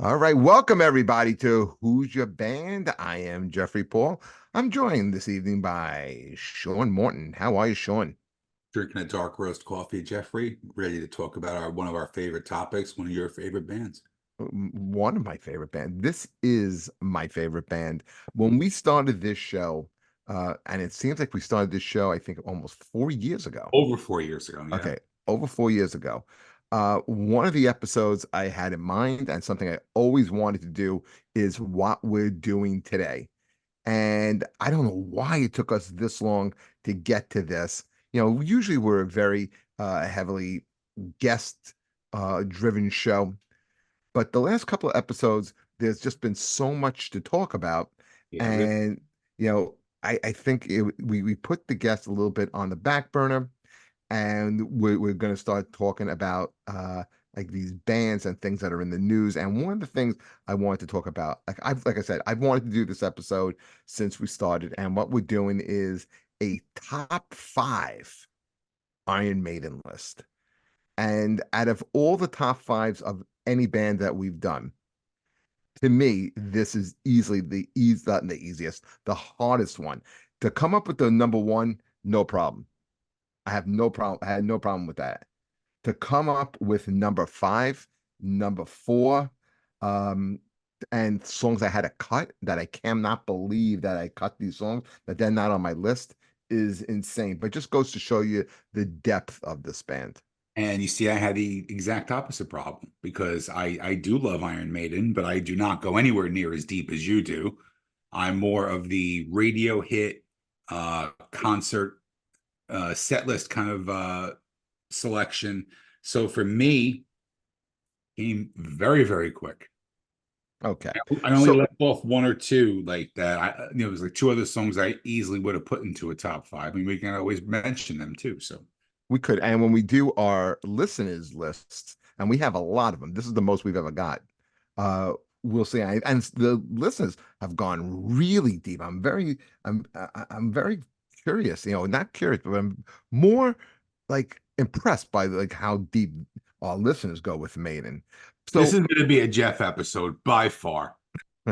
All right, welcome everybody to Who's Your Band? I am Jeffrey Paul. I'm joined this evening by Sean Morton. How are you, Sean? Drinking a dark roast coffee, Jeffrey, ready to talk about one of our favorite topics, one of your favorite bands. One of my favorite bands. This is my favorite band. When we started this show, and it seems like we started this show, I think almost 4 years ago. Over 4 years ago, yeah. Okay, over 4 years ago. One of the episodes I had in mind and something I always wanted to do is what we're doing today. And I don't know why it took us this long to get to this. Usually we're a very heavily guest driven show, but the last couple of episodes, there's just been so much to talk about. Yeah, really. And, I think we put the guests a little bit on the back burner, and we're going to start talking about like these bands and things that are in the news. And one of the things I wanted to talk about, like I said, I've wanted to do this episode since we started, and what we're doing is a top five Iron Maiden list. And out of all the top fives of any band that we've done, to me, this is easily not the easiest, the hardest one. To come up with the number one, no problem. I have no problem. I had no problem with that. To come up with number five, number four, um, and songs I had to cut that I cannot believe that I cut these songs, that they're not on my list is insane. But just goes to show you the depth of this band. And you see, I had the exact opposite problem because I do love Iron Maiden, but I do not go anywhere near as deep as you do. I'm more of the radio hit, concert, set list kind of selection. So for me, came very, very quick. Okay. I only So left off one or two like that. It was like two other songs I easily would have put into a top five. I mean, we can always mention them too. So we could, and when we do our listeners lists, and we have a lot of them, this is the most we've ever got. Uh, we'll see. And the listeners have gone really deep. I'm very curious. Not curious, but I'm more like impressed by like how deep our listeners go with Maiden. this So is going to be a Jeff episode by far.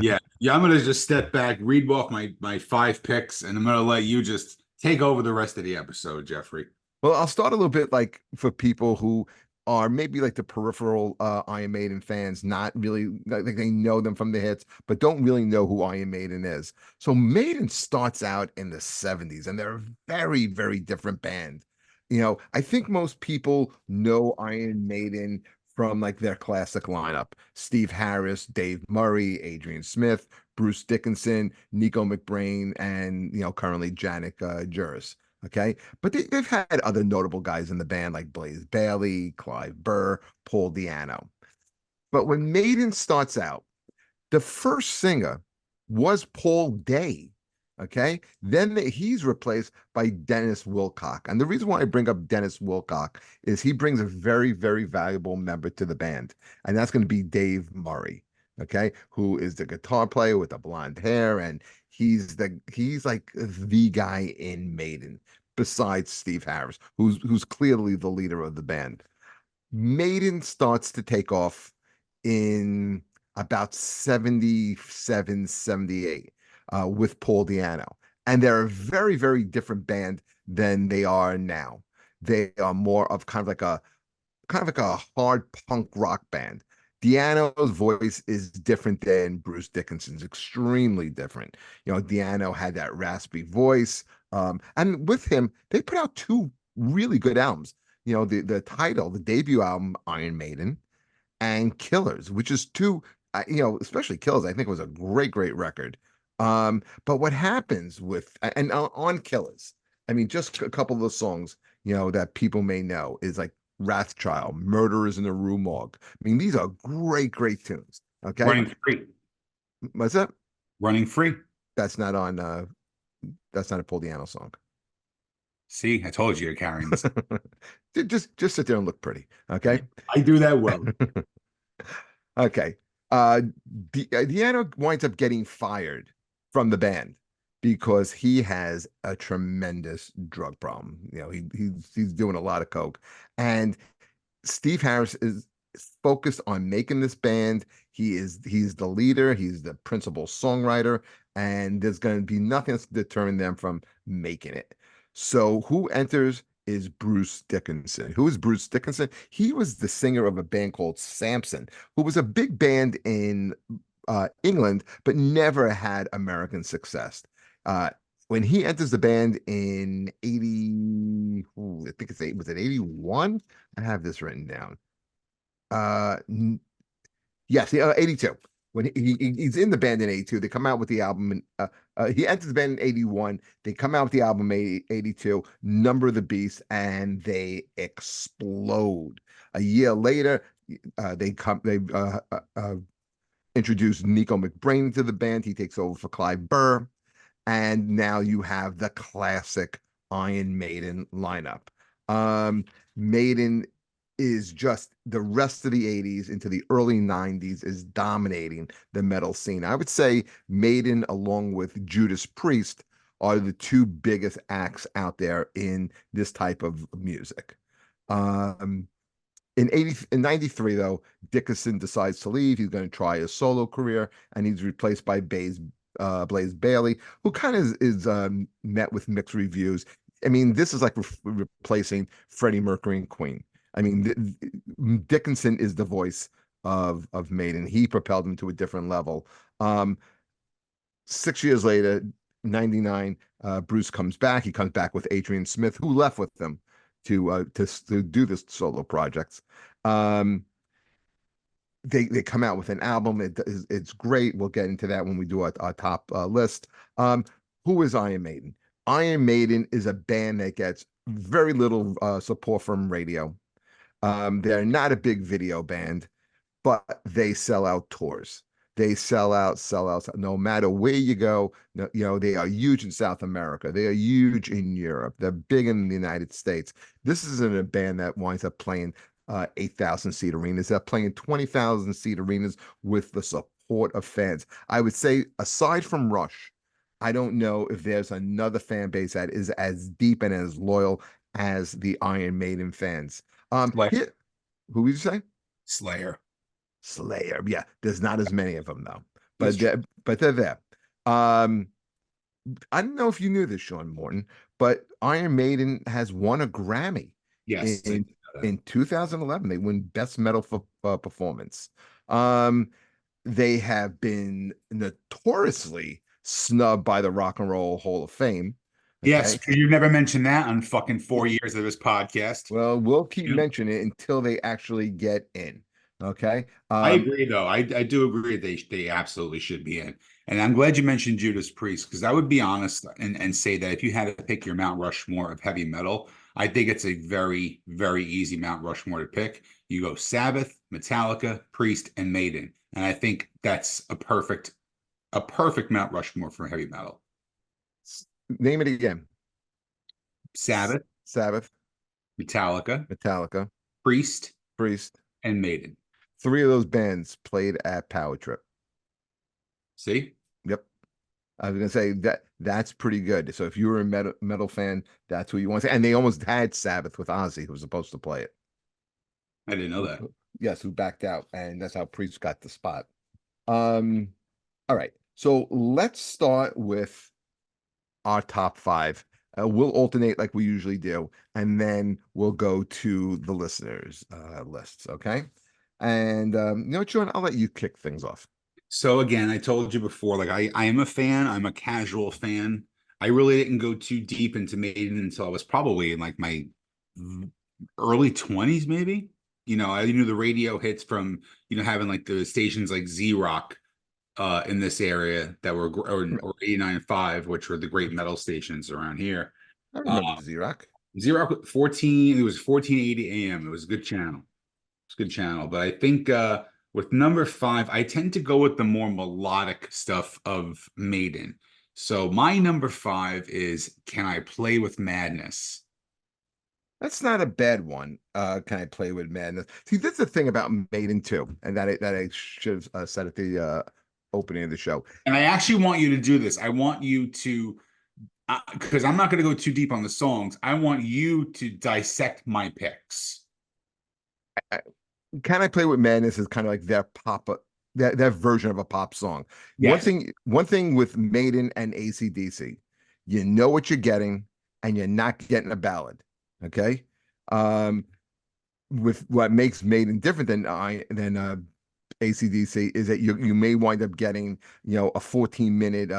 Yeah, yeah. I'm going to just step back, read off my five picks, and I'm going to let you just take over the rest of the episode, Jeffrey. Well, I'll start a little bit like for people who are maybe like the peripheral Iron Maiden fans, not really like they know them from the hits, but don't really know who Iron Maiden is. So Maiden starts out in the 70s and they're a very, very different band. I think most people know Iron Maiden from like their classic lineup: Steve Harris, Dave Murray, Adrian Smith, Bruce Dickinson, Nico McBrain, and currently Janik Juris. Okay. But they've had other notable guys in the band like Blaze Bailey, Clive Burr, Paul Di'Anno. But when Maiden starts out, the first singer was Paul Day. Okay. Then he's replaced by Dennis Wilcock. And the reason why I bring up Dennis Wilcock is he brings a very, very valuable member to the band. And that's going to be Dave Murray. Okay. Who is the guitar player with the blonde hair. And he's like the guy in Maiden besides Steve Harris, who's clearly the leader of the band. Maiden starts to take off in about 77, 78 with Paul Di'Anno. And they're a very, very different band than they are now. They are more of kind of like a hard punk rock band. Di'Anno's voice is different than Bruce Dickinson's, extremely different. Di'Anno had that raspy voice. And with him, they put out two really good albums. The debut album, Iron Maiden, and Killers, which is two, especially Killers, I think was a great, great record. But what happens and on Killers, I mean, just a couple of the songs, that people may know is like Wrathchild, Murderers in the Rue Morgue. I mean, these are great, great tunes. Okay. Running free, What's that? running free. That's not on that's not a Paul Di'Anno song. See, I told you you're carrying this. Just sit there and look pretty. Okay. I do that well. Okay. Deanna winds up getting fired from the band because he has a tremendous drug problem. He's doing a lot of coke, and Steve Harris is focused on making this band. He's the leader, he's the principal songwriter, and there's going to be nothing that's deterring them from making it. So who enters is Bruce Dickinson. Who is Bruce Dickinson? He was the singer of a band called Samson, who was a big band in England, but never had American success. Uh, when he enters the band in 80, I think was it 81? I have this written down. Uh, yes, 82. When he's in the band in 82, they come out with the album. And, he enters the band in 81. They come out with the album 82, Number of the Beast, and they explode. A year later, they introduce Nico McBrain to the band. He takes over for Clive Burr. And now you have the classic Iron Maiden lineup. Maiden is just the rest of the 80s into the early 90s is dominating the metal scene. I would say Maiden, along with Judas Priest, are the two biggest acts out there in this type of music. In 93, though, Dickinson decides to leave. He's going to try a solo career, and he's replaced by Blaze Bailey, who kind of is met with mixed reviews. I mean, this is like replacing Freddie Mercury and Queen. I mean, Dickinson is the voice of Maiden. He propelled him to a different level. 6 years later, 99, Bruce comes back. He comes back with Adrian Smith, who left with them to do this solo projects. They come out with an album. It's great. We'll get into that when we do our top list. Who is Iron Maiden? Iron Maiden is a band that gets very little support from radio. They're not a big video band, but they sell out tours. They sell out, no matter where you go. They are huge in South America. They are huge in Europe. They're big in the United States. This isn't a band that winds up playing 8,000 seat arenas. They're playing 20,000 seat arenas with the support of fans. I would say, aside from Rush, I don't know if there's another fan base that is as deep and as loyal as the Iron Maiden fans. Here, who would you say? Slayer. Slayer. Yeah, there's not as many of them though, That's true. but they're there. I don't know if you knew this, Sean Morton, but Iron Maiden has won a Grammy Yes. in 2011. They win Best Metal Performance. They have been notoriously snubbed by the Rock and Roll Hall of Fame. Yes, Okay. because you've never mentioned that on fucking 4 years of this podcast. Well, we'll keep Yeah. mentioning it until they actually get in. Okay. I agree, though. I do agree they absolutely should be in. And I'm glad you mentioned Judas Priest, because I would be honest and say that if you had to pick your Mount Rushmore of heavy metal, I think it's a very, very easy Mount Rushmore to pick. You go Sabbath, Metallica, Priest, and Maiden. And I think that's a perfect Mount Rushmore for heavy metal. Name it again. Sabbath, Metallica, Priest, Priest. and Maiden. 3 of those bands played at Power Trip. See? Yep. I was gonna say that's pretty good. So if you were a metal fan, that's who you want to say. And they almost had Sabbath with Ozzy, who was supposed to play it. I didn't know that. Yes, who backed out, and that's how Priest got the spot. All right. So let's start with our top 5. We'll alternate like we usually do, and then we'll go to the listeners' lists. Okay. And Sean, I'll let you kick things off. So again, I told you before, like I am a fan. I'm a casual fan. I really didn't go too deep into Maiden until I was probably in like my early 20s, maybe. I knew the radio hits from, having like the stations like Z-Rock in this area that were or 89.5, which were the great metal stations around here. I remember Z-Rock. Z-Rock 14, it was 1480 AM. It was a good channel. It's a good channel. But I think with number 5, I tend to go with the more melodic stuff of Maiden. So my number 5 is Can I Play with Madness? That's not a bad one. Can I Play with Madness? See, that's the thing about Maiden too, and that I should have said at the opening of the show. And I actually want you to do this. I want you to, because I'm not going to go too deep on the songs. I want you to dissect my picks. Can I Play with Madness is kind of like their pop that version of a pop song. Yes. One thing with Maiden and AC/DC, you know what you're getting, and you're not getting a ballad. Okay. Um, with what makes Maiden different than AC/DC is that you may wind up getting, a 14-minute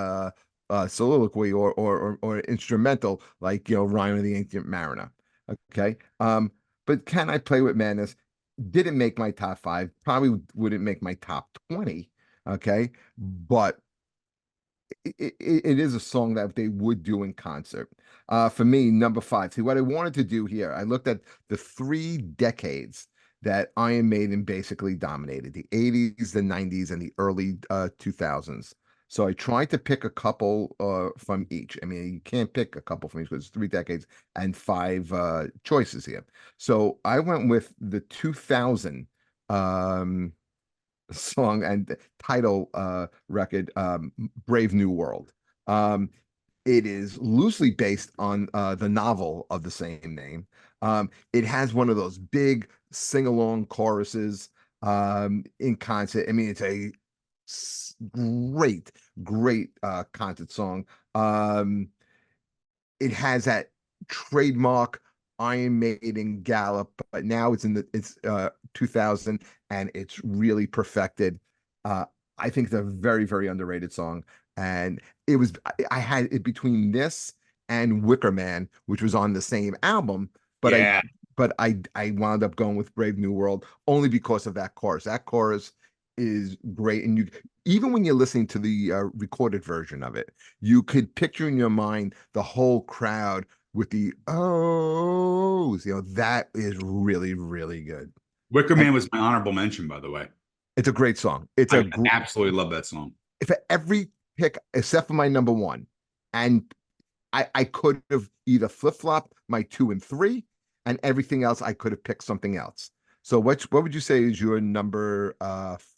soliloquy or instrumental, like, Rhyme of the Ancient Mariner. Okay. But Can I Play with Madness didn't make my top five, probably wouldn't make my top 20. Okay. But it is a song that they would do in concert. For me, number five. See, what I wanted to do here, I looked at the 3 decades that Iron Maiden basically dominated: the 80s, the 90s, and the early 2000s. So I tried to pick a couple from each. I mean, you can't pick a couple from each because it's 3 decades and five choices here. So I went with the 2000 um, song and title record, Brave New World. Um, it is loosely based on the novel of the same name. It has one of those big sing-along choruses in concert. I mean, it's a great, great concert song. It has that trademark Iron Maiden gallop, but now it's 2000 and it's really perfected. Uh, I think it's a very, very underrated song. And I had it between this and Wicker Man, which was on the same album, but I Yeah. I wound up going with Brave New World only because of that chorus. That chorus is great, and you even when you're listening to the recorded version of it, you could picture in your mind the whole crowd with the ohs. That is really, really good. Wicker And Man was my honorable mention, by the way. it's a great song. I absolutely love that song. For every pick except for my number one. And I could have either flip-flopped my two and three, and everything else I could have picked something else. So what would you say is your number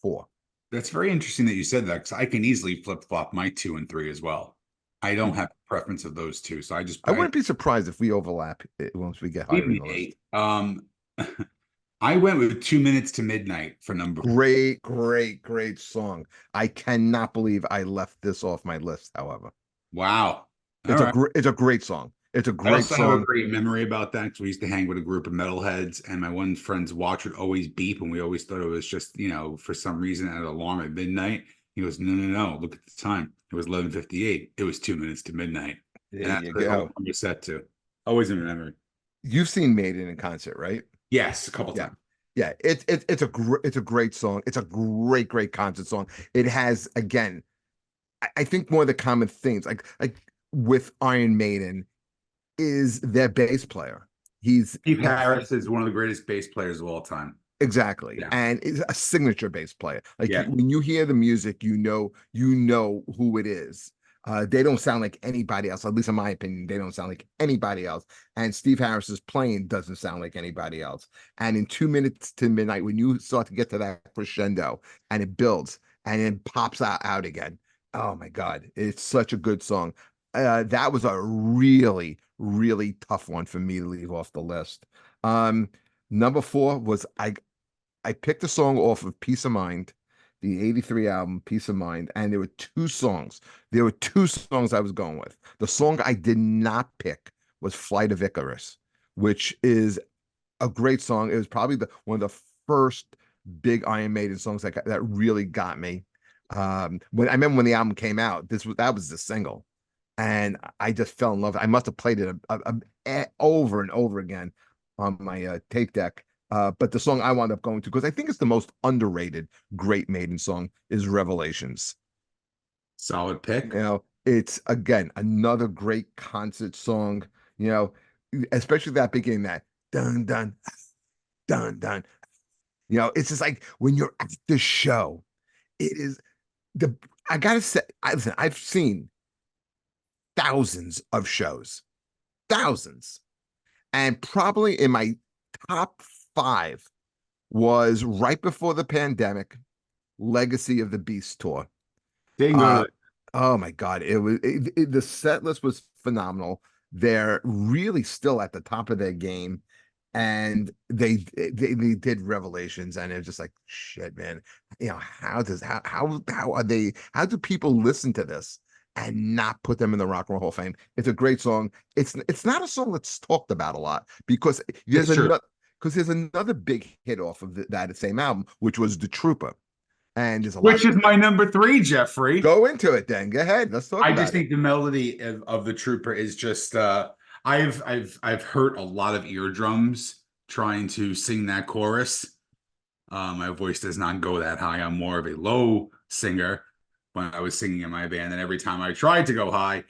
four? That's very interesting that you said that because I can easily flip flop my two and three as well. I don't Hmm. have a preference of those two, so I I wouldn't be surprised if we overlap once we get we higher in the list. may. I went with 2 minutes to midnight for number. Great, great, great song. I cannot believe I left this off my list, however. Wow. All right. It's a great song. It's a I great also have a song. great memory about that because we used to hang with a group of metalheads, and my one friend's watch would always beep, and we always thought it was just, for some reason at alarm at midnight. He goes, no, no, no, look at the time. It was 11:58. It was 2 minutes to midnight. There And that's you the alarm go. was set to. Always in memory. You've seen Maiden in concert, right? Yes, a couple Yeah. times. Yeah, it's a great song. It's a great, great concert song. It has, again, I think one of the common themes, like with Iron Maiden, is their bass player. He's Steve that Harris is one of the greatest bass players of all time. exactly, Yeah. and is a signature bass player. Like Yeah. when you hear the music, you know who it is. They don't sound like anybody else. At least in my opinion, they don't sound like anybody else. And Steve Harris's playing doesn't sound like anybody else. And in 2 minutes to midnight, when you start to get to that crescendo and it builds and then pops out again, oh my God, it's such a good song. That was a really, really tough one for me to leave off the list. Number four was I picked a song off of Peace of Mind, the 83 album, Peace of Mind, and there were two songs. There were two songs I was going with. The song I did not pick was Flight of Icarus, which is a great song. It was probably one of the first big Iron Maiden songs that really got me. When I remember when the album came out, that was the single, and I just fell in love. I must have played it over and over again on my tape deck. But the song I wound up going to, because I think it's the most underrated great Maiden song, is Revelations. Solid pick. It's again another great concert song, you know, especially that beginning, that dun dun dun dun. It's just like when you're at the show, it is the I gotta say, listen, I've seen thousands of shows, thousands. And probably in my top five was right before the pandemic, Legacy of the Beast tour. Didn't go to Uh, the oh my God, the set list was phenomenal. They're really still at the top of their game, and they did Revelations, and it was just like shit, man. How do people listen to this and not put them in the Rock and Roll Hall of Fame? It's a great song. It's not a song that's talked about a lot because It's true. there's another big hit off of that same album, which was The Trooper, and there's a lot. Which is my number three, Jeffrey. Go into it then. Go ahead. Let's talk I just about it. think the melody of the Trooper is just I've hurt a lot of eardrums trying to sing that chorus. My voice does not go that high. I'm more of a low singer when I was singing in my band, and every time I tried to go high,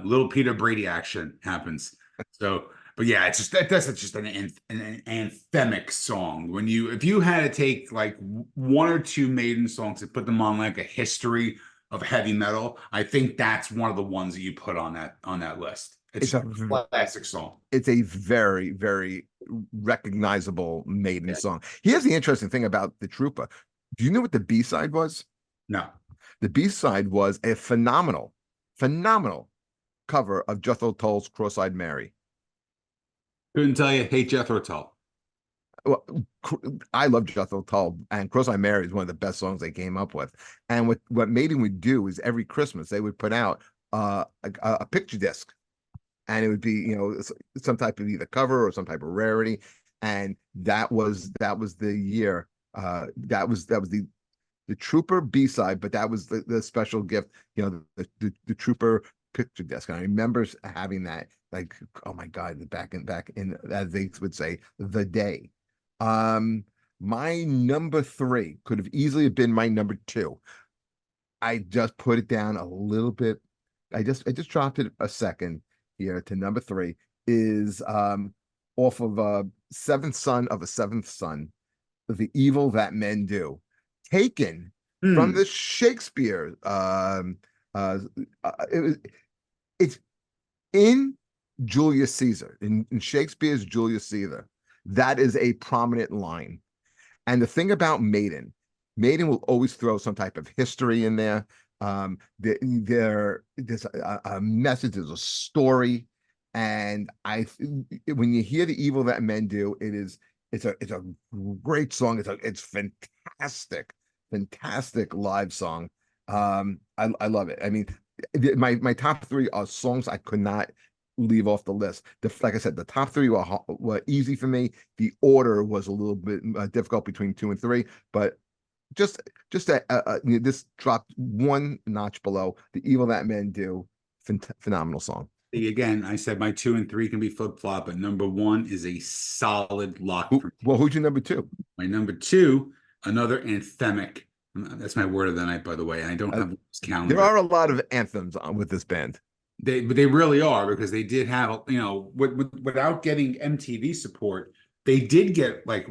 little Peter Brady action happens. So, but yeah, it's just that's just an anthemic song. When you if you had to take like one or two Maiden songs and put them on like a history of heavy metal, I think that's one of the ones that you put on that list. It's It's a a classic song. it's a very, very recognizable Maiden song. Here's the interesting thing about The Trooper. Do you know what the B-side was? No, The B-side was a phenomenal cover of Jethro Tull's Cross-Eyed Mary. couldn't tell you. Hey, Jethro Tull. Well, I love Jethro Tull, and Cross-Eyed Mary is one of the best songs they came up with. And what Maiden would do is every Christmas they would put out a picture disc, and it would be some type of either cover or some type of rarity, and that was the year that was the Trooper B-side, but that was the special gift, the Trooper picture disc. And I remember having that, like, oh my God, back in, as they would say, the day. My number three could have easily been my number two. I just put it down a little bit. I just dropped it a second here to number three is off of Seventh Son of a Seventh Son, The Evil That Men Do, taken from Hmm. the Shakespeare. It's in Julius Caesar, in Shakespeare's Julius Caesar. That is a prominent line. And the thing about Maiden will always throw some type of history in there. There's a message, there's a story, and when you hear The Evil That Men Do, it's a great song. It's fantastic live song. I love it. I mean, my top three are songs I could not leave off the list. Like I said, the top three were easy for me. The order was a little bit difficult between two and three, but just that this dropped one notch below The Evil That Men Do. Phenomenal song. Again, I said my two and three can be flip flop, but number one is a solid lock for me. Who's your number two? My number two, another anthemic. That's my word of the night, by the way. And I don't have this There calendar. are a lot of anthems with this band. But they really are because they did have, without getting MTV support, they did get like,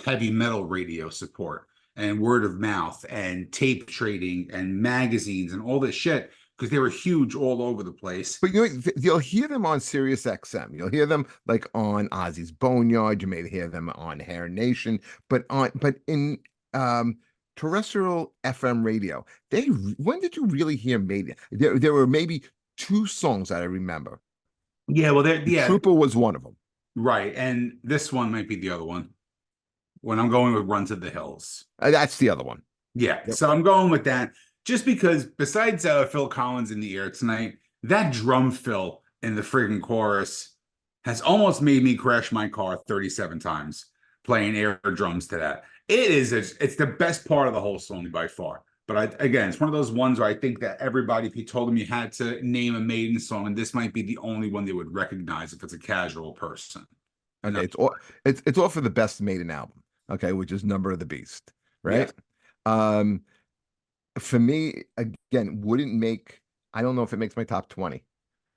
heavy metal radio support and word of mouth and tape trading and magazines and all this shit because they were huge all over the place. But you'll hear them on Sirius XM. You'll hear them like on Ozzy's Boneyard. You may hear them on Hair Nation, but in terrestrial FM radio, when did you really hear Maiden? There were maybe two songs that I remember. Yeah, well, yeah, Trooper was one of them. right. And this one might be the other one when I'm going with Run to the Hills. That's the other one. Yeah, Yep. so I'm going with that just because besides Phil Collins in the air tonight, that drum fill in the friggin' chorus has almost made me crash my car 37 times playing air drums to that. It's the best part of the whole song by far. But again, it's one of those ones where I think that everybody, if you told them you had to name a Maiden song, and this might be the only one they would recognize if it's a casual person. Okay, it's all for the best Maiden album. Okay, which is Number of the Beast, Yes, right? Um, for me, again, wouldn't make. I don't know if it makes my top 20.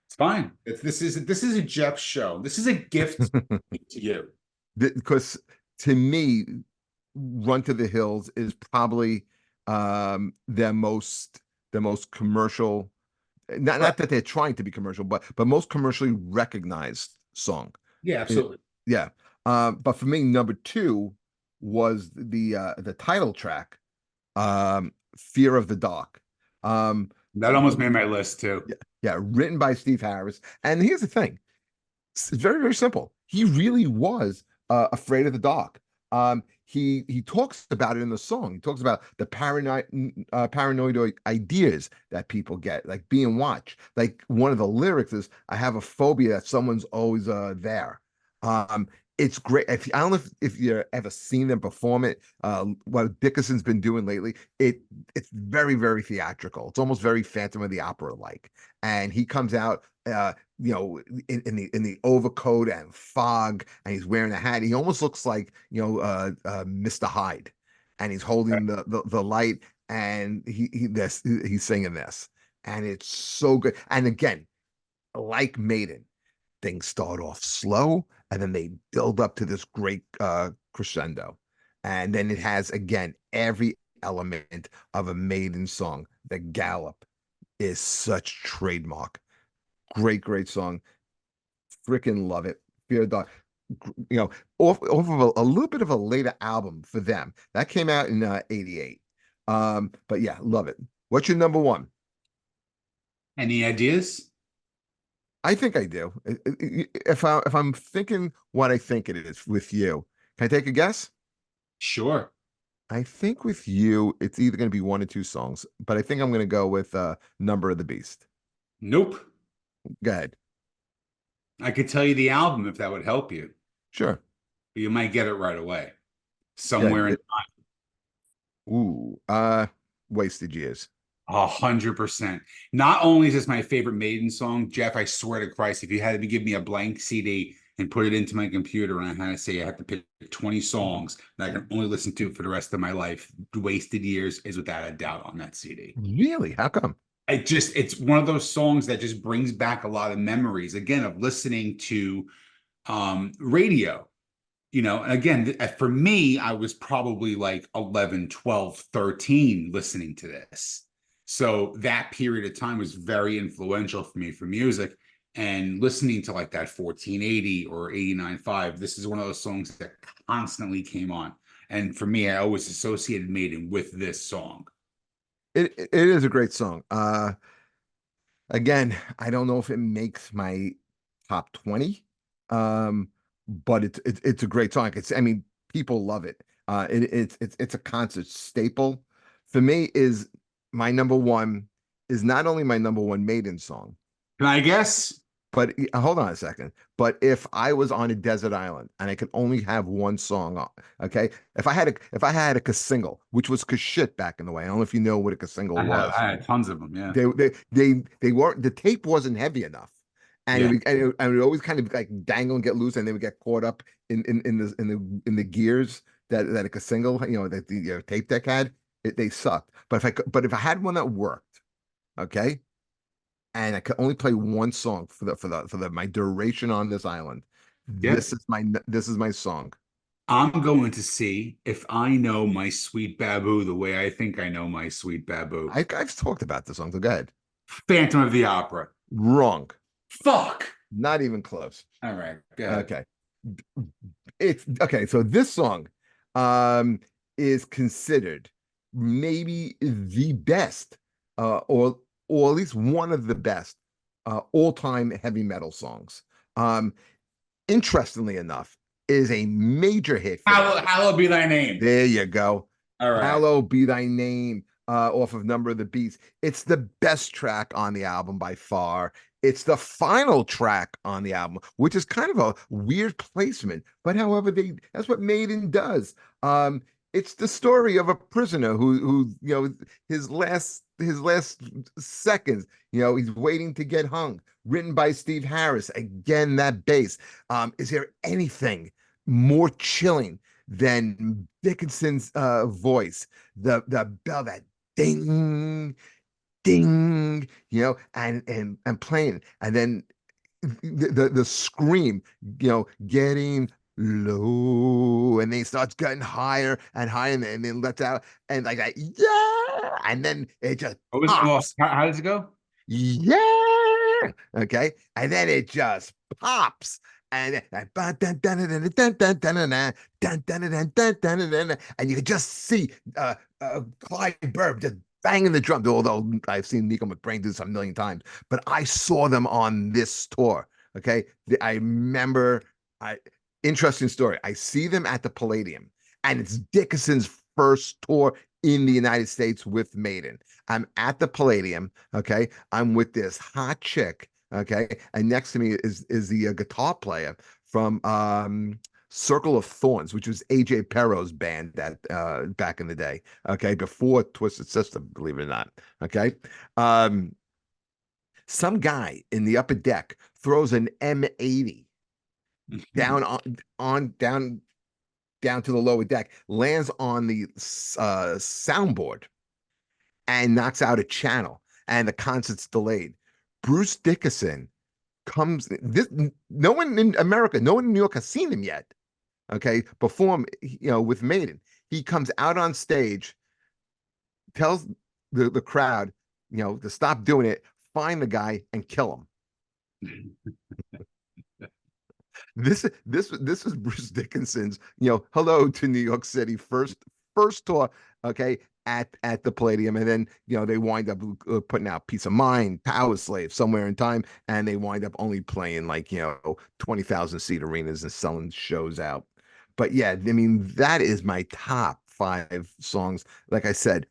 it's fine. This is a Jeff show. This is a gift to you. Because to me, Run to the Hills is probably the most commercial. Not that they're trying to be commercial, but most commercially recognized song. Yeah, absolutely. Yeah. But for me, number two was the title track, Fear of the Dark. That almost made my list too. Yeah, written by Steve Harris. And here's the thing. It's very, very simple. He really was Afraid of the Dark. He talks about it in the song. He talks about the paranoid ideas that people get, like being watched. Like one of the lyrics is, "I have a phobia that someone's always there." Um, it's great. I don't know if you ever seen them perform it. What Dickinson's been doing lately, it's very, very theatrical. It's almost very Phantom of the Opera like. And he comes out, in the overcoat and fog, and he's wearing a hat. He almost looks like Mr. Hyde, and he's holding the light, and he's singing this, and it's so good. And again, like Maiden, things start off slow and then they build up to this great crescendo. And then it has, again, every element of a Maiden song. The gallop is such trademark. Great, great song. Freaking love it. Fear Dog, you know, off of a little bit of a later album for them. That came out in '88. But yeah, love it. What's your number one? Any ideas? I think I do. If I'm thinking what I think it is with you, can I take a guess? Sure. I think with you, it's either going to be one or two songs, but I think I'm going to go with Number of the Beast. Nope. Go ahead. I could tell you the album if that would help you. Sure. You might get it right away. Go Somewhere in ahead. Ooh, Wasted Years. 100%. Not only is this my favorite Maiden song, Jeff, I swear to Christ, if you had to give me a blank CD and put it into my computer and I had to say I have to pick 20 songs that I can only listen to for the rest of my life, Wasted Years is without a doubt on that CD. Really? How come? It's one of those songs that just brings back a lot of memories, again, of listening to radio. And again, for me, I was probably like 11, 12, 13 listening to this. So that period of time was very influential for me for music, and listening to like that 1480 or 89.5. This is one of those songs that constantly came on. And for me, I always associated Maiden with this song. It is a great song. Again, I don't know if it makes my top 20. But it's a great song. I mean, people love it. It's a concert staple. For me, is my number one is not only my number one Maiden song, Can I guess? but hold on a second. But if I was on a desert island and I could only have one song on, okay, if I had a single, which was shit back in the way. I don't know if you know what a single was. I had tons of them. Yeah. They weren't, the tape wasn't heavy enough, and Yeah. it would always kind of like dangle and get loose, and they would get caught up in the gears that a single, that the tape deck had. They sucked. But if I had one that worked, okay, and I could only play one song for my duration on this island, Yeah. this is my song. I'm going to see if I know my sweet Babu the way I think I know my sweet Babu. I've talked about this song, so go ahead. Phantom of the Opera. Wrong. Fuck. Not even close. All right. Go ahead. Okay. It's okay. So this song um is considered maybe the best, or at least one of the best all-time heavy metal songs. Interestingly enough, is a major hit for them. Hallo Be Thy Name. There you go. All right. Hallo Be Thy Name, off of Number of the Beast. It's the best track on the album by far. It's the final track on the album, which is kind of a weird placement, but however, that's what Maiden does. It's the story of a prisoner who his last seconds, he's waiting to get hung. Written by Steve Harris. Again, that bass. Is there anything more chilling than Dickinson's voice? The bell, that ding, ding, and playing, and then the scream, getting low, and then it starts getting higher and higher, and then lets out, and like that, yeah, and then it just What was pops, how does it go? yeah, okay, and then it just pops. And you can just see Clyde Burb just banging the drum. Although I've seen Nico McBrain do this a million times, but I saw them on this tour. Okay, I remember Interesting story. I see them at the Palladium, and it's Dickinson's first tour in the United States with Maiden. I'm at the Palladium. Okay, I'm with this hot chick. Okay, and next to me is the guitar player from Circle of Thorns, which was AJ Perro's band that back in the day. Okay, before Twisted Sister, believe it or not. Okay, um, some guy in the upper deck throws an M80 down on down to the lower deck, lands on the soundboard and knocks out a channel, and the concert's delayed. Bruce Dickinson comes. This no one in America, no one in New York has seen him yet. Okay, perform with Maiden. He comes out on stage, tells the crowd to stop doing it, find the guy and kill him. This is Bruce Dickinson's, hello to New York City first tour, okay, at the Palladium, and then they wind up putting out Peace of Mind, Power Slave, Somewhere in Time, and they wind up only playing like 20,000 seat arenas and selling shows out. But yeah, I mean that is my top five songs. Like I said,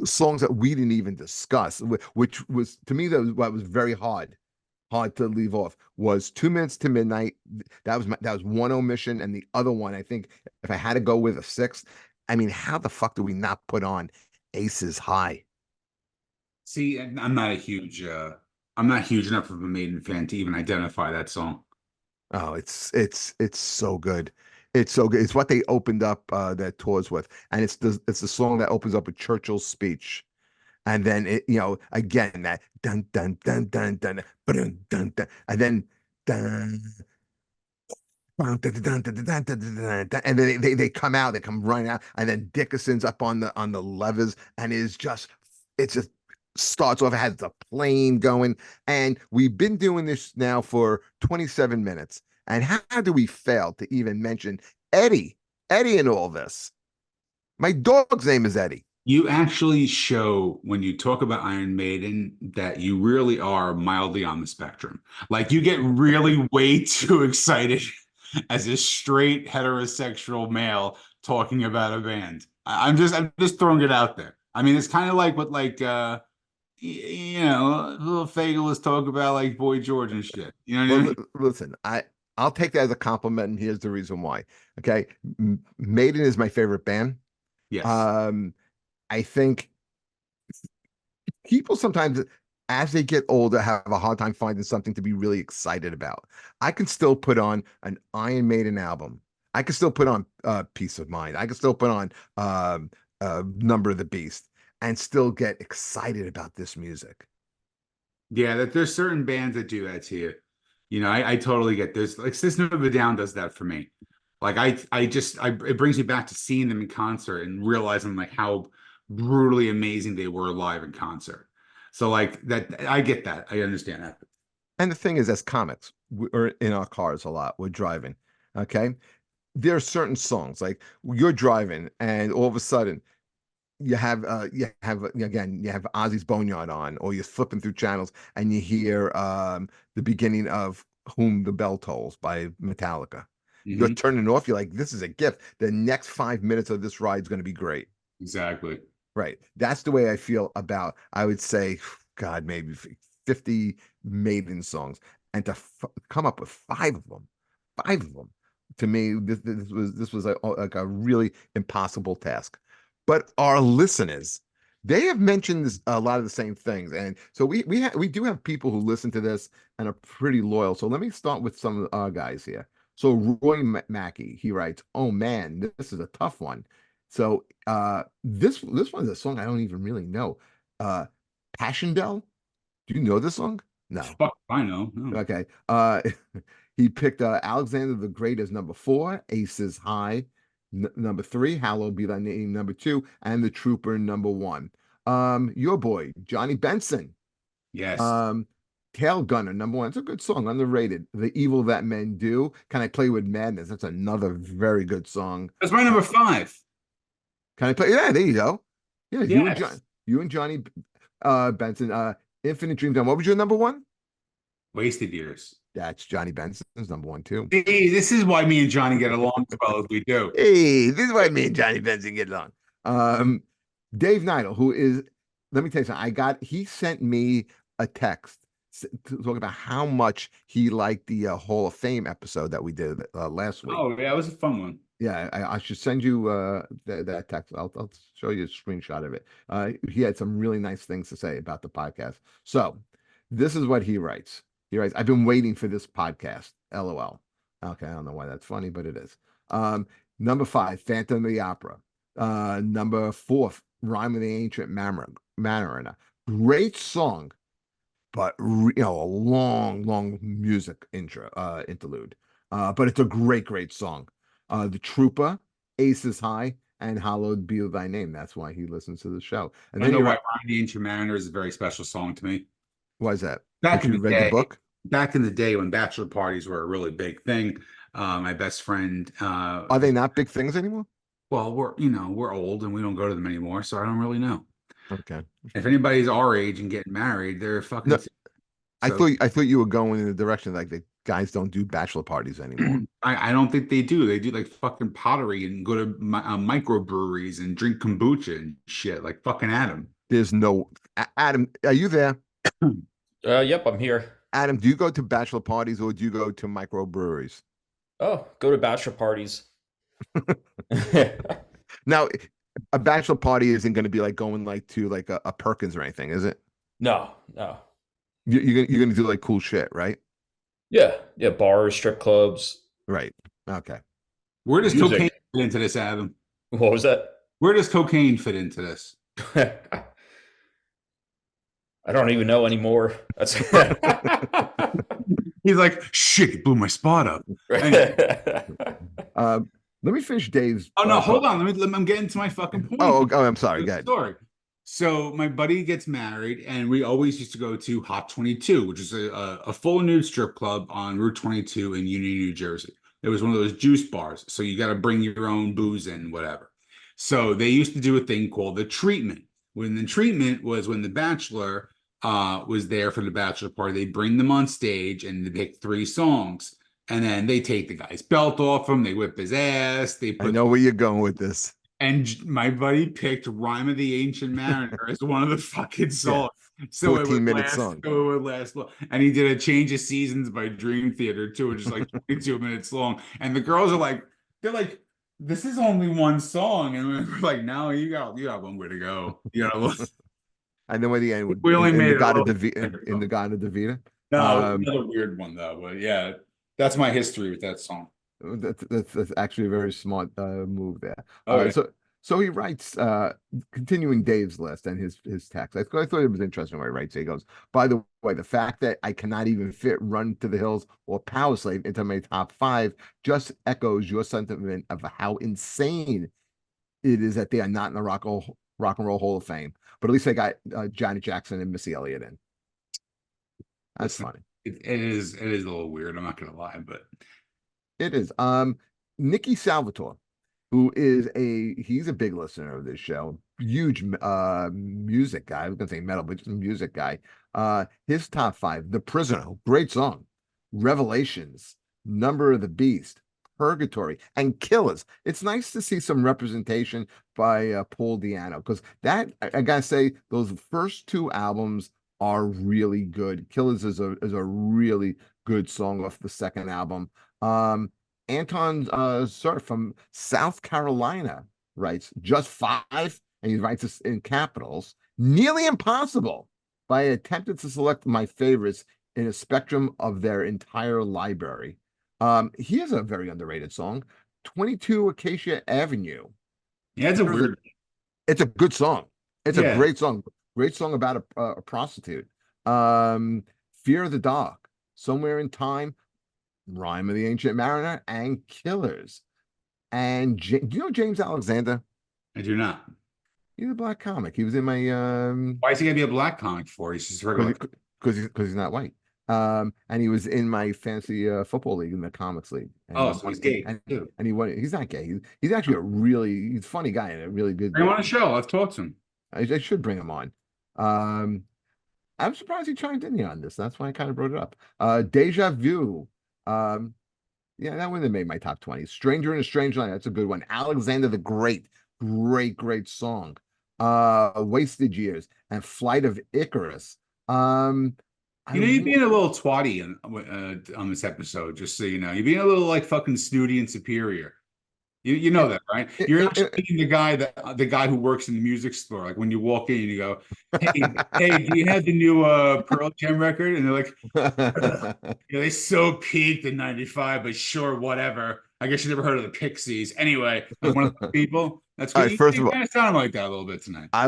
songs that we didn't even discuss, which was to me that was very hard to leave off was 2 minutes to midnight. That was one omission, and the other one, I think, if I had to go with a sixth, I mean, how the fuck do we not put on Aces High? See, I'm not huge enough of a Maiden fan to even identify that song. Oh, it's so good. It's so good. It's what they opened up their tours with, and it's the song that opens up with Churchill's speech. And then again that dun dun dun dun dun dun dun dun, and then dun, dun, dun, dun, dun, dun, dun, dun, dun, dun, and then they come out, they come running out, and then Dickinson's up on the levers, and it just starts off, it has the plane going, and we've been doing this now for 27 minutes. And how do we fail to even mention Eddie? Eddie in all this. My dog's name is Eddie. You actually show when you talk about Iron Maiden that you really are mildly on the spectrum. Like you get really way too excited as a straight heterosexual male talking about a band. I'm just throwing it out there. I mean, it's kind of like what little Fagel talk about like Boy George and shit. You know what I Well, mean? listen, I'll take that as a compliment, and here's the reason why. Okay, Maiden is my favorite band. Yes. Um, I think people sometimes, as they get older, have a hard time finding something to be really excited about. I can still put on an Iron Maiden album. I can still put on Peace of Mind. I can still put on Number of the Beast and still get excited about this music. Yeah, that there's certain bands that do that to you. I totally get this. Like System of a Down does that for me. Like it brings me back to seeing them in concert and realizing like how brutally amazing they were live in concert. So like that, I get that. I understand that. And the thing is, as comics, we're in our cars a lot. We're driving. Okay. There are certain songs like you're driving, and all of a sudden you have Ozzy's Boneyard on, or you're flipping through channels and you hear the beginning of Whom the Bell Tolls by Metallica. You're Hmm. turning off, you're like, this is a gift. The next 5 minutes of this ride is going to be great. Exactly. Right. That's the way I feel about, I would say, God, maybe 50 Maiden songs. And to come up with five of them, to me, this was like a really impossible task. But our listeners, they have mentioned a lot of the same things, and so we do have people who listen to this and are pretty loyal. So let me start with some of our guys here. So Roy Mackey, he writes, "Oh man, this is a tough one." So this one is a song I don't even really know. Uh, Passchendaele. Do you know this song? No. Fuck, I know. No. Okay. He picked Alexander the Great as number four, Aces High, number three, Hallow Be Thy Name, number two, and The Trooper, number one. Your boy, Johnny Benson, Yes. um, Tail Gunner, number one. It's a good song, underrated. The Evil That Men Do. Can I Play with Madness? That's another very good song. That's my number five. Can I play? Yeah, there you go. Yeah, Yes. you and Johnny Benson, Infinite Dream Time. What was your number one? Wasted Years. That's Johnny Benson's number one too. See, this is why me and Johnny get along as well as we do. Hey, this is why me and Johnny Benson get along. Um, Dave Neidl, who is, let me tell you something. He sent me a text talking about how much he liked the Hall of Fame episode that we did last week. Oh, yeah, it was a fun one. Yeah, I should send you that text. I'll show you a screenshot of it. He had some really nice things to say about the podcast. So this is what he writes. He writes, I've been waiting for this podcast. LOL. Okay, I don't know why that's funny, but it is. Number 5, Phantom of the Opera. Number 4, Rhyme of the Ancient Mariner. Great song, but a long music interlude. But it's a great song. The Trooper, Aces High, and Hallowed Be Thy Name. That's why he listens to the show. And I then know why Rhyme of the Ancient Mariner is a very special song to me. Why is that? Back in You the read day, the book? back in the day when bachelor parties were a really big thing, my best friend, Are they not big things anymore? well, we're old and we don't go to them anymore, so I don't really know. Okay. If anybody's our age and getting married, they're fucking. No, So I thought you were going in the direction like the guys don't do bachelor parties anymore. I don't think they do. They do like fucking pottery and go to microbreweries and drink kombucha and shit, like fucking Adam. There's no Adam. Are you there? Yep, I'm here. Adam, do you go to bachelor parties or do you go to microbreweries? Oh, go to bachelor parties. Now, a bachelor party isn't going to be like going like to like a Perkins or anything, is it? No. You're gonna do like cool shit, right? Yeah, bars, strip clubs, Right. Okay. Where does music. cocaine fit into this, Adam? What was that? Where does cocaine fit into this? I don't even know anymore. That's He's like, shit, blew my spot up. Let me finish Dave's. Oh no, hold on. I'm getting to my fucking point. I'm sorry. Go ahead. Story. So my buddy gets married, and we always used to go to Hot 22, which is a full nude strip club on Route 22 in Union, New Jersey. It was one of those juice bars, so you got to bring your own booze in, whatever. So they used to do a thing called the treatment. When the treatment was when the bachelor was there for the bachelor party, they bring them on stage and they pick 3 songs, and then they take the guy's belt off him, they whip his ass, they put. I know where you're going with this. And my buddy picked "Rhyme of the Ancient Mariner" as one of the fucking songs. Yeah. So 14-minute song. So it would last long. And he did a Change of Seasons by Dream Theater too, which is like 22 minutes long. And the girls are like, they're like, this is only one song. And we're like, no, you got one way to go. You know. I know where the end. We only made the God of in the God of Davida. No, another weird one though. But yeah, that's my history with that song. That's actually a very smart move there. Okay. So he writes, continuing Dave's list and his text. I thought it was interesting what he writes. He goes, by the way, the fact that I cannot even fit Run to the Hills or Power Slave into my top 5 just echoes your sentiment of how insane it is that they are not in the Rock and Roll Hall of Fame. But at least they got Janet Jackson and Missy Elliott in. That's funny. It is a little weird. I'm not gonna lie, but it is. Nikki Salvatore, who is he's a big listener of this show, huge music guy. I was gonna say metal, but just a music guy. His top 5: The Prisoner, great song, Revelations, Number of the Beast, Purgatory, and Killers. It's nice to see some representation by Paul Di'Anno, because that I gotta say those first 2 albums are really good. Killers is a really good song off the second album. Anton Sir from South Carolina writes, just 5, and he writes this in capitals, nearly impossible, but I attempted to select my favorites in a spectrum of their entire library. He has a very underrated song, 22 Acacia Avenue. Yeah, it's a good song. It's a great song. Great song about a prostitute. Fear of the Dark, Somewhere in Time, Rhyme of the Ancient Mariner, and Killers. And do you know James Alexander? I do not. He's a black comic. He was in my Why is he gonna be a black comic for? He's just regular. Because he's not white. And he was in my fantasy football league in the comics league. And so he's gay. And he won. He's not gay. He's actually he's a funny guy and a really good. I want to show. I've talked to him. I should bring him on. I'm surprised he chimed in here on this. That's why I kind of brought it up. Deja Vu. Um, yeah, that wouldn't have made my top 20. Stranger in a Strange Land. That's a good one. Alexander the Great. Great song. Wasted Years and Flight of Icarus. Um, I You know, you're wa- being a little twatty on this episode, just so you know. You're being a little like fucking snooty and superior. You know it, that, right? it, You're it, actually it, being the guy who works in the music store. Like when you walk in, you go, "Hey, do you have the new Pearl Jam record?" And they're like, "Ugh." Yeah, they so peaked in '95, but sure, whatever. I guess you never heard of the Pixies. Anyway, like one of the people. That's All good. right, You, first you of all, kind of sounded like that a little bit tonight. I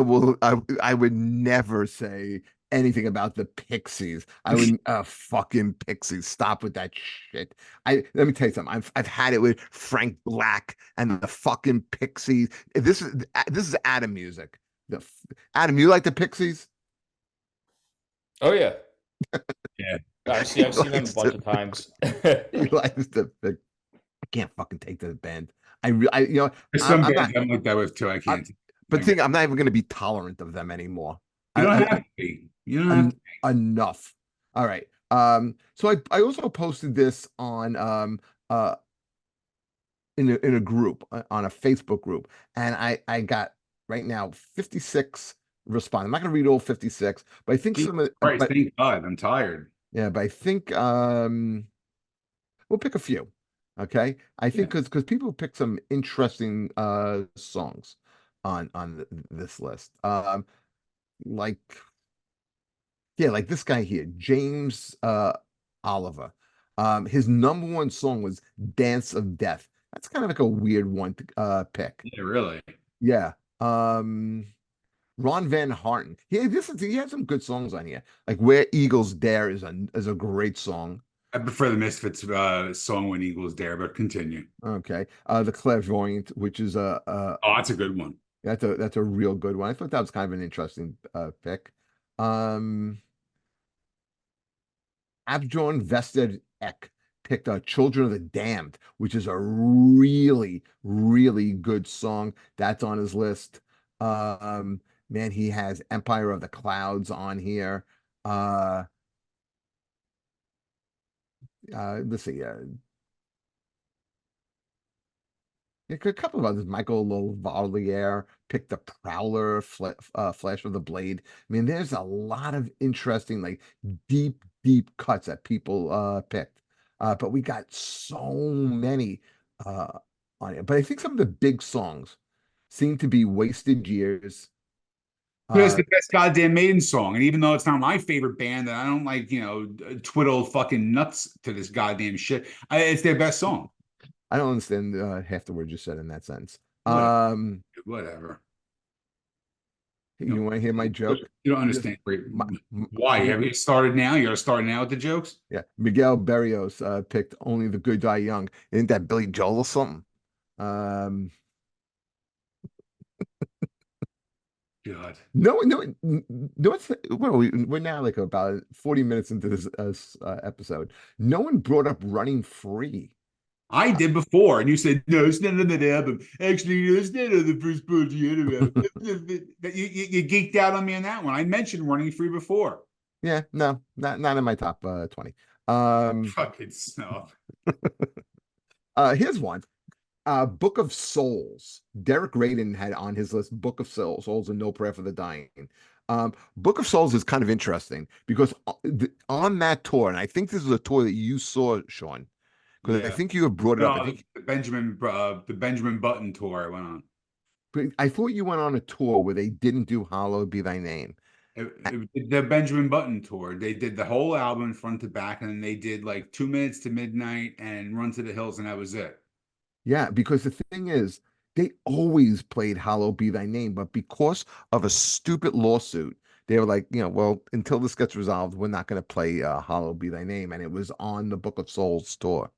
would never say anything about the Pixies. I would fucking Pixies. Stop with that shit. Let me tell you something. I've had it with Frank Black and the fucking Pixies. This is Adam music. Adam, you like the Pixies? Oh yeah, Yeah. He I've seen them a likes bunch to of times. he likes to I can't fucking take the band. There's I'm, some I'm bands not I'm like that with too. I I, can't. but think I'm not even going to be tolerant of them anymore. You don't I, have to be. You don't have en to. enough. All right. So I also posted this on in a group on a Facebook group, and I got right now 56 respond. I'm not gonna read all 56, but I think Jesus some of Christ, but thank God. I'm tired. yeah, but I think we'll pick a few. Okay. I think Yeah. because people pick some interesting songs on this list. Like Yeah, like this guy here, James Oliver. His number one song was Dance of Death. That's kind of like a weird one to pick. Yeah, really. Yeah. Um Ron Van Harten. He had some good songs on here. Like Where Eagles Dare is a great song. I prefer the Misfits song when Eagles Dare, but continue. Okay. The Clairvoyant, which is Oh, that's a good one. that's a real good one. I thought that was kind of an interesting pick. Um Abjorn Vested Ek picked Children of the Damned, which is a really good song. That's on his list. Man, he has Empire of the Clouds on here. Uh, let's see. A couple of others. Michael Lavalier picked the Prowler, Flash of the Blade. I mean, there's a lot of interesting, like deep cuts that people picked. But we got so many on it. But I think some of the big songs seem to be Wasted Years. It's Uh, the best goddamn Maiden song. And even though it's not my favorite band, and I don't like, twiddle fucking nuts to this goddamn shit, it's their best song. I don't understand half the words you said in that sentence. Whatever. Whatever. You No, want to hear my you joke? don't Just understand. Wait, my, why? Have you started now? You got to start now with the jokes? Yeah, Miguel Berrios picked Only the Good Die Young. Isn't that Billy Joel or something? Um, God. no. We're now like about 40 minutes into this episode. No one brought up Running Free. I did before, and you said, no, it's not on that album. Actually, no, it's not on the first Party album. You geeked out on me on that one. I mentioned Running Free before. Yeah, no, not in my top 20. Um, Fucking snob. Here's one. Book of Souls. Derek Radin had on his list Book of Souls and No Prayer for the Dying. Book of Souls is kind of interesting because on that tour, and I think this is a tour that you saw, Sean, because I Yeah. think you have brought it up. I No, think, the Benjamin Button tour I went on. but I thought you went on a tour where they didn't do "Hallow Be Thy Name." The Benjamin Button tour. They did the whole album front to back, and then they did like 2 minutes to midnight and Run to the Hills, and that was it. Yeah, because the thing is, they always played "Hallow Be Thy Name," but because of a stupid lawsuit, they were like, well, until this gets resolved, we're not going to play "Hallow Be Thy Name," and it was on the Book of Souls tour.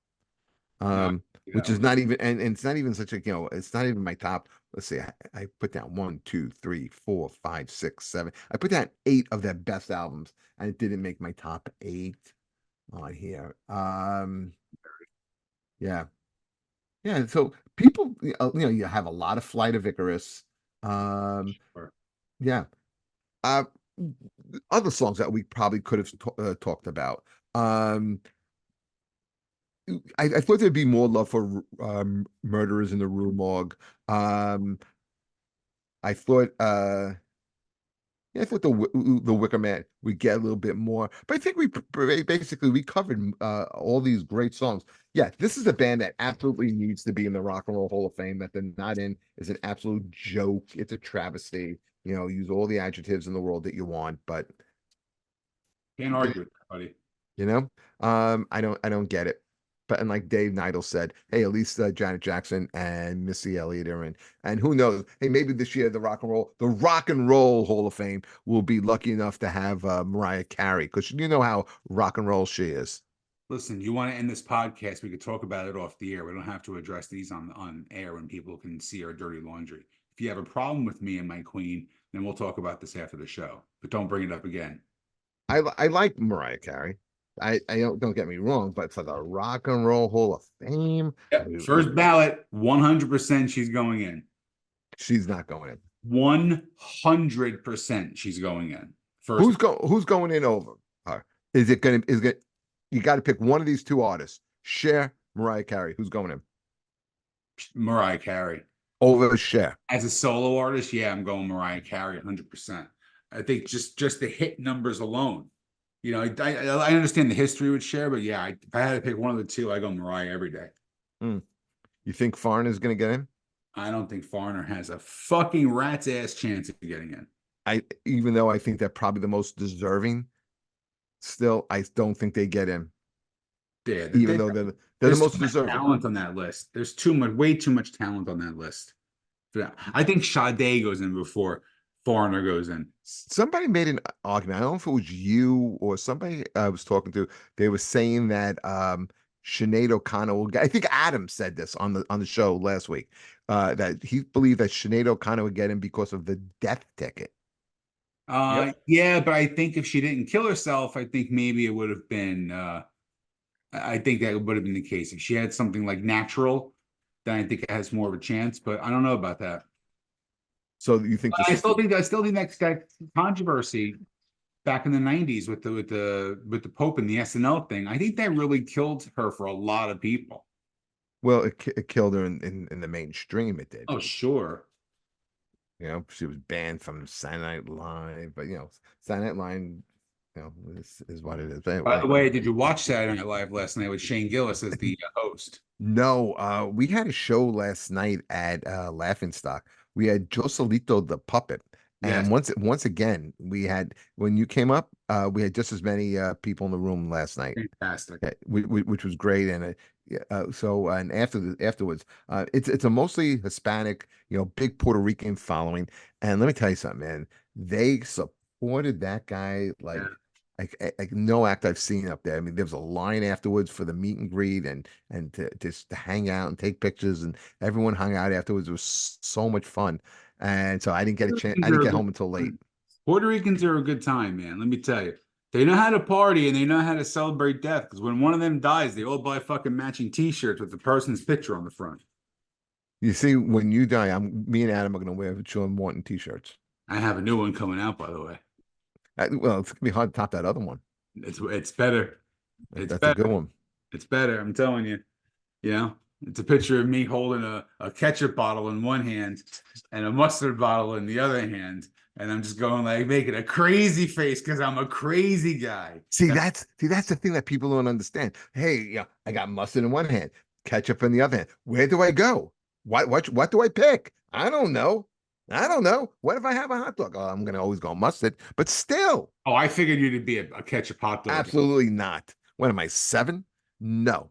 No, Which that is one. not even, and it's not even such a, it's not even my top. Let's see, I put down one, two, three, four, five, six, seven. I put down eight of their best albums, and it didn't make my top eight on here. Yeah, yeah. So people, you have a lot of Flight of Icarus. Um, Sure. yeah. other songs that we probably could have talked about. Um, I thought there'd be more love for Murderers in the Rue Morgue. Um, I thought yeah, I thought the Wicker Man we get a little bit more, but I think basically we covered all these great songs. Yeah, this is a band that absolutely needs to be in the Rock and Roll Hall of Fame. That they're not in is an absolute joke. It's a travesty. You know, use all the adjectives in the world that you want, but Can't argue with that, buddy. you know, I don't get it. But and like Dave Neidl said, hey, at least Janet Jackson and Missy Elliott are in, and who knows? Hey, maybe this year the Rock and Roll Hall of Fame will be lucky enough to have Mariah Carey because you know how rock and roll she is. Listen, you want to end this podcast? We could talk about it off the air. We don't have to address these on air when people can see our dirty laundry. If you have a problem with me and my queen, then we'll talk about this after the show. But don't bring it up again. I like Mariah Carey. I don't get me wrong, but for the Rock and Roll Hall of Fame, Yep. First ballot, 100% she's going in. she's not going in. 100% she's going in. First, Who's going in over her? Is it you got to pick one of these two artists. Cher, Mariah Carey. Who's going in? Mariah Carey. Over Cher. As a solo artist, yeah, I'm going Mariah Carey 100%. I think just the hit numbers alone. You know, I understand the history with Cher, but yeah, if I had to pick one of the two, I go Mariah every day. You think Foreigner's going to get in? I don't think Foreigner has a fucking rat's ass chance of getting in. Even though I think they're probably the most deserving, still I don't think they get in. Yeah, Even though they're the most deserving. Talent on that list. There's way too much talent on that list. I think Sade goes in before Foreigner goes in. Somebody made an argument. I don't know if it was you or somebody I was talking to. They were saying that Sinead O'Connor will get. I think Adam said this on the show last week. That he believed that Sinead O'Connor would get in because of the death ticket. Yeah, but I think if she didn't kill herself, I think maybe it would have been I think that would have been the case. If she had something like natural, then I think it has more of a chance, but I don't know about that. So you think I still think that controversy back in the 90s with the Pope and the SNL thing, I think that really killed her for a lot of people. Well, it killed her in the mainstream, it did. Oh, sure. You know, she was banned from Saturday Night Live, but you know, Saturday Night Live, you know, is what it is. But anyway. By the way, did you watch Saturday Night Live last night with Shane Gillis as the host? No, we had a show last night at Laughing Stock. We had Joselito the puppet. And Yes. once again, we had when you came up, we had just as many people in the room last night. Fantastic. Which was great. And so and afterwards, it's a mostly Hispanic, you know, big Puerto Rican following. And let me tell you something, man, they supported that guy like. Yeah. Like no act I've seen up there. I mean, there was a line afterwards for the meet and greet and to just to hang out and take pictures, and everyone hung out afterwards. It was so much fun, and so I didn't get a chance. I didn't get home until late. Puerto Ricans are a good time, man. Let me tell you, they know how to party and they know how to celebrate death. Because when one of them dies, they all buy fucking matching T-shirts with the person's picture on the front. You see, when you die, me and Adam are going to wear Sean Morton T-shirts. I have a new one coming out, by the way. Well, it's gonna be hard to top that other one. It's better. That's a good one. It's better. I'm telling you. You know, it's a picture of me holding a ketchup bottle in one hand and a mustard bottle in the other hand, and I'm just going like making a crazy face because I'm a crazy guy. See, that's the thing that people don't understand. Hey, yeah, I got mustard in one hand, ketchup in the other hand. Where do I go? What do I pick? I don't know. What if I have a hot dog? Oh, I'm gonna always go mustard, but still. Oh, I figured you'd be a ketchup hot dog. Absolutely not. What am I, 7? No.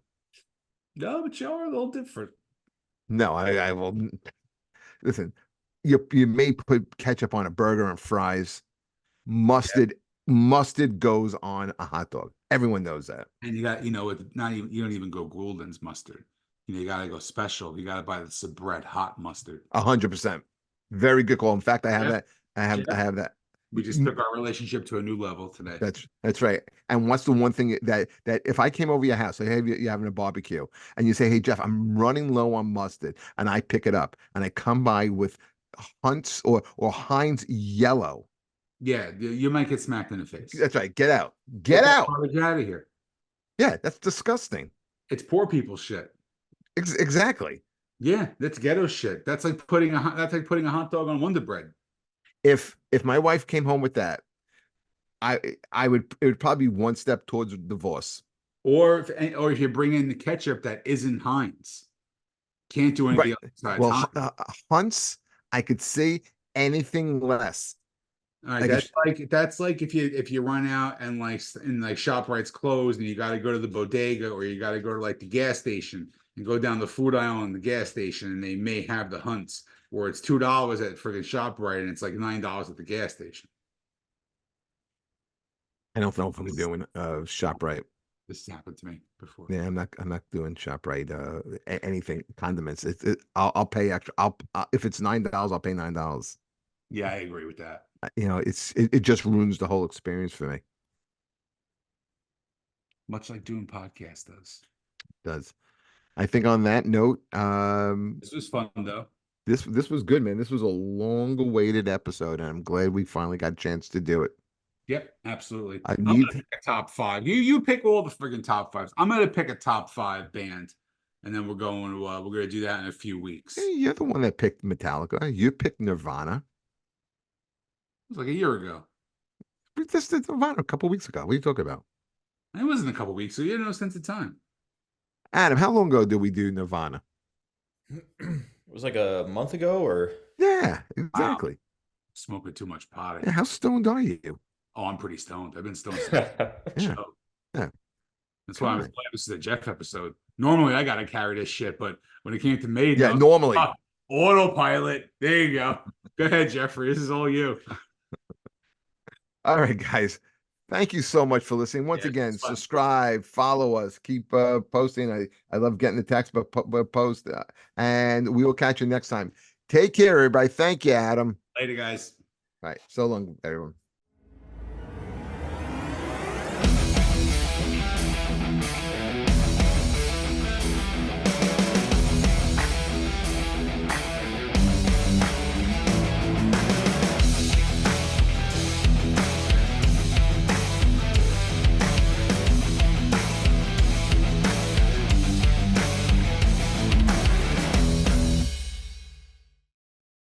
No, but you are a little different. No, I will listen. You may put ketchup on a burger and fries. Mustard goes on a hot dog. Everyone knows that. And you got, you don't even go Gulden's mustard. You gotta go special. You gotta buy the Sabret hot mustard. 100%. Very good call. In fact, I have that. I have that. We just took our relationship to a new level today. That's right. And what's the one thing that if I came over your house, say, hey, you're having a barbecue, and you say, hey, Jeff, I'm running low on mustard, and I pick it up, and I come by with Hunt's or Heinz yellow, Yeah, you might get smacked in the face. That's right. Get out. Get out. Get out of here. Yeah, that's disgusting. It's poor people shit. Exactly. Yeah, that's ghetto shit. That's like putting a hot dog on Wonder Bread. If my wife came home with that, I would it would probably be one step towards divorce. Or if you bring in the ketchup that isn't Heinz, can't do anything Right. else besides Well, Heinz. Hunts, I could see anything less. All right, Like that's like if you run out and like ShopRite's closed and you got to go to the bodega or you got to go to like the gas station and go down the food aisle in the gas station and they may have the Hunts where it's $2 at freaking ShopRite and it's like $9 at the gas station. I don't know if I'm doing ShopRite. This happened to me before. Yeah, I'm not doing ShopRite. Anything condiments. I'll pay extra. I'll if it's $9, I'll pay $9. Yeah, I agree with that. You know, it just ruins the whole experience for me. Much like doing podcasts does. It does. I think on that note, This was fun though. this was good, man. This was a long awaited episode, and I'm glad we finally got a chance to do it. Yep, absolutely. I I'm need gonna pick a top 5. You pick all the friggin' top 5s. I'm gonna pick a top 5 band, and then we're gonna do that in a few weeks. Hey, you're the one that picked Metallica. You picked Nirvana. It was like a year ago. We just did Nirvana a couple weeks ago. What are you talking about? It wasn't a couple weeks, so you had no sense of time. Adam, how long ago did we do Nirvana? It was like a month ago, or Yeah, exactly. Wow. Smoking too much pot. Yeah, how stoned are you? Oh, I'm pretty stoned. I've been stoned since Yeah. the show. Yeah. That's Come why I was on. glad this is a Jeff episode. Normally, I gotta carry this shit, but when it came to Maiden, Yeah, normally. autopilot. There you go. Go ahead, Jeffrey. This is all you. All right, guys. Thank you so much for listening. Once Yeah, again, it's fun. subscribe, follow us, keep posting. I love getting the text, but post. And we will catch you next time. Take care, everybody. Thank you, Adam. Later, guys. All right. So long, everyone.